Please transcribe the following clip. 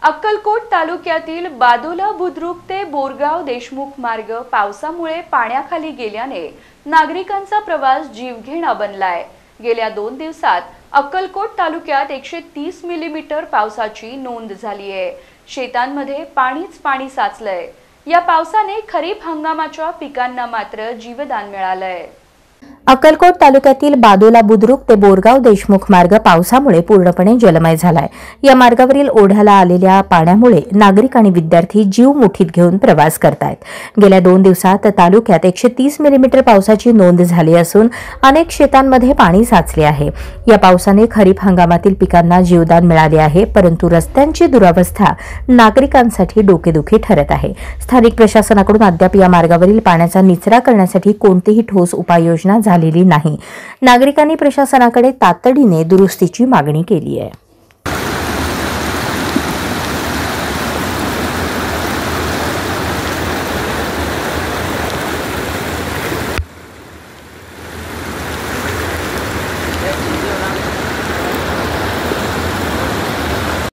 अक्कलकोट तालुक्यातील बादोला बुद्रुक ते बोरगाव देशमुख मार्ग पावसामुळे पाण्याखाली गेल्याने नागरिकांचा प्रवास जीवघेणा बनलाय। गेल्या 2 दिवसात अक्कलकोट तालुक्यात 130 मिलीमीटर पावसाची नोंद झाली आहे। शेतांमध्ये पाणी साचलंय। या पावसाने खरीप हंगामाच्या पिकांना मात्र जीवदान मिळालंय। अक्कलकोट तालुक्यातील बादोला बुद्रुक ते बोरगाव देशमुख मार्ग पावसामुळे पूर्णपणे जलमय झालाय। या मार्गावरील ओढ्याला आलेल्या पाण्यामुळे नागरिक आणि विद्यार्थी जीव मुठीत घेऊन प्रवास करतायत। गेल्या 2 दिवसात तालुक्यात 130 मिलीमीटर पावसाची नोंद झाली असून अनेक शेतांमध्ये पाणी साचले आहे। या पावसाने खरीप हंगामातील पिकांना जीवदान मिळाले आहे, परंतु रस्त्यांची दुरावस्था नागरिकांसाठी डोकेदुखी ठरत आहे। स्थानिक प्रशासनाकडून अद्याप या मार्गावरील पाण्याचा निचरा करण्यासाठी कोणतीही ठोस उपाययोजना झालेली नाही। नागरिकांनी प्रशासनाकडे तातडीने दुरुस्तीची मागणी केली आहे।